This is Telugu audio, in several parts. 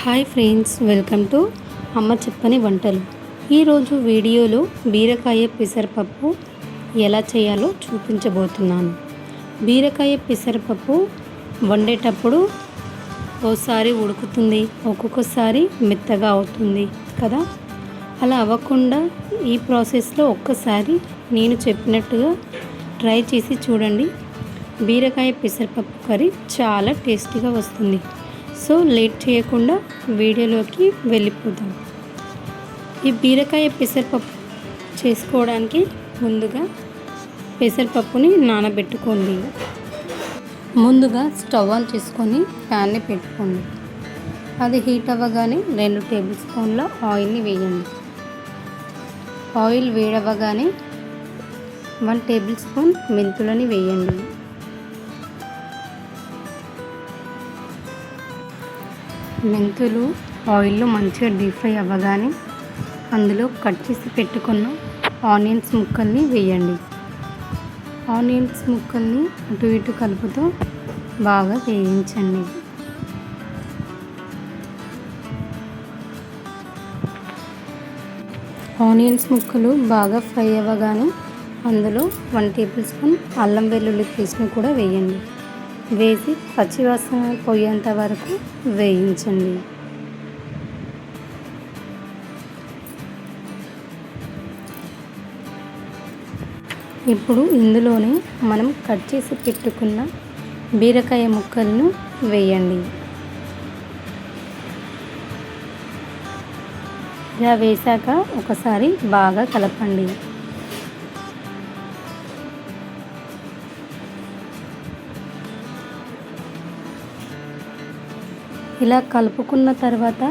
హాయ్ ఫ్రెండ్స్, వెల్కమ్ టు అమ్మ చెప్పని వంటలు. ఈరోజు వీడియోలో బీరకాయ పెసరపప్పు ఎలా చేయాలో చూపించబోతున్నాను. బీరకాయ పెసరపప్పు వండేటప్పుడు ఓసారి ఉడుకుతుంది, ఒక్కొక్కసారి మెత్తగా అవుతుంది కదా. అలా అవ్వకుండా ఈ ప్రాసెస్లో ఒక్కసారి నేను చెప్పినట్టుగా ట్రై చేసి చూడండి. బీరకాయ పెసరపప్పు కర్రీ చాలా టేస్టీగా వస్తుంది. సో లేట్ చేయకుండా వీడియోలోకి వెళ్ళిపోదాం. ఈ బీరకాయ పెసరపప్పు చేసుకోవడానికి ముందుగా పెసరపప్పుని నానబెట్టుకోండి. ముందుగా స్టవ్ ఆన్ చేసుకొని ప్యాన్ని పెట్టుకోండి. అది హీట్ అవ్వగానే 2 టేబుల్ స్పూన్ల ఆయిల్ని వేయండి. ఆయిల్ వేడవ్వగానే 1 టేబుల్ స్పూన్ మెంతులని వేయండి. మెంతులు ఆయిల్లో మంచిగా డీప్ ఫ్రై అవ్వగానే అందులో కట్ చేసి పెట్టుకున్న ఆనియన్స్ ముక్కల్ని వేయండి. ఆనియన్స్ ముక్కల్ని అటు ఇటు కలుపుతూ బాగా వేయించండి. ఆనియన్స్ ముక్కలు బాగా ఫ్రై అవ్వగానే అందులో 1 టేబుల్ స్పూన్ అల్లం వెల్లుల్లి పేస్ట్ని కూడా వేయండి. వేసి పచ్చివాసన పోయేంత వరకు వేయించండి. ఇప్పుడు ఇందులోనే మనం కట్ చేసి పెట్టుకున్న బీరకాయ ముక్కలను వేయండి. ఇలా వేశాక ఒకసారి బాగా కలపండి. ఇలా కలుపుకున్న తర్వాత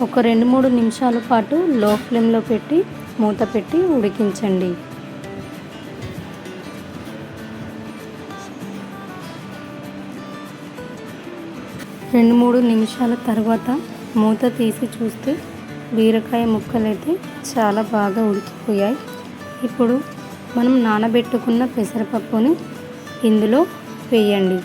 ఒక 2-3 నిమిషాల పాటు లో ఫ్లేమ్లో పెట్టి మూత పెట్టి ఉడికించండి. రెండు మూడు నిమిషాల తర్వాత మూత తీసి చూస్తే బీరకాయ ముక్కలైతే చాలా బాగా ఉడికిపోయాయి. ఇప్పుడు మనం నానబెట్టుకున్న పెసరపప్పుని ఇందులో వేయండి.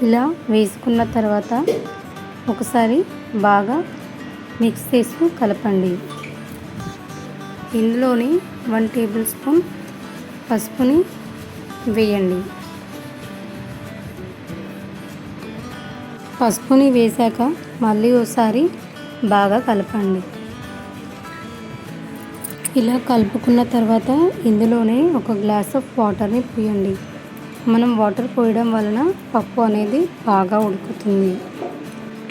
ఇలా వేసుకున్న తర్వాత ఒకసారి బాగా మిక్స్ చేసి కలపండి. ఇందులోని 1 టేబుల్ స్పూన్ పసుపుని వేయండి. పసుపుని వేశాక మళ్ళీ ఒకసారి బాగా కలపండి. ఇలా కలుపుకున్న తర్వాత ఇందులోనే ఒక గ్లాస్ ఆఫ్ వాటర్ని పోయండి. మనం వాటర్ పోయడం వలన పప్పు అనేది బాగా ఉడుకుతుంది.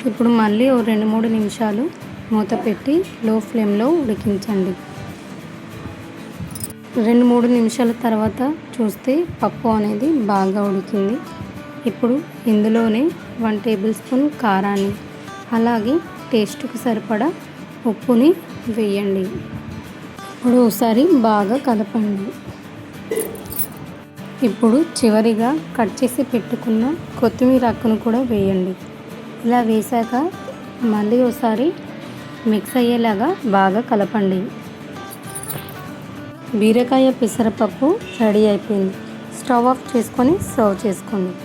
ఇప్పుడు మళ్ళీ 2-3 నిమిషాలు మూత పెట్టి లో ఫ్లేమ్లో ఉడికించండి. 2-3 నిమిషాల తర్వాత చూస్తే పప్పు అనేది బాగా ఉడికింది. ఇప్పుడు ఇందులోనే 1 టేబుల్ స్పూన్ కారాన్ని అలాగే టేస్ట్కి సరిపడా ఉప్పుని వేయండి. ఇప్పుడు ఒకసారి బాగా కలపండి. ఇప్పుడు చివరిగా కట్ చేసి పెట్టుకున్న కొత్తిమీర ఆకును కూడా వేయండి. ఇలా వేశాక మళ్ళీ ఒకసారి మిక్స్ అయ్యేలాగా బాగా కలపండి. బీరకాయ పెసరపప్పు రెడీ అయిపోయింది. స్టవ్ ఆఫ్ చేసుకొని సర్వ్ చేసుకోండి.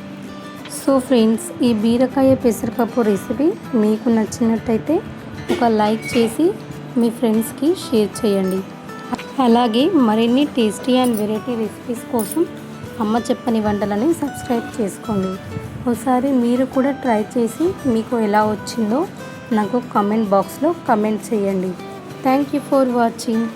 సో ఫ్రెండ్స్, ఈ బీరకాయ పెసరపప్పు రెసిపీ మీకు నచ్చినట్టయితే ఒక లైక్ చేసి మీ ఫ్రెండ్స్కి షేర్ చేయండి. అలాగే మరిన్ని టేస్టీ అండ్ వెరైటీ రెసిపీస్ కోసం అమ్మ చెప్పని వంటలని సబ్స్క్రైబ్ చేసుకోండి. ఒకసారి మీరు కూడా ట్రై చేసి మీకు ఎలా వచ్చిందో నాకు కామెంట్ బాక్స్లో కామెంట్ చేయండి. Thank you for watching.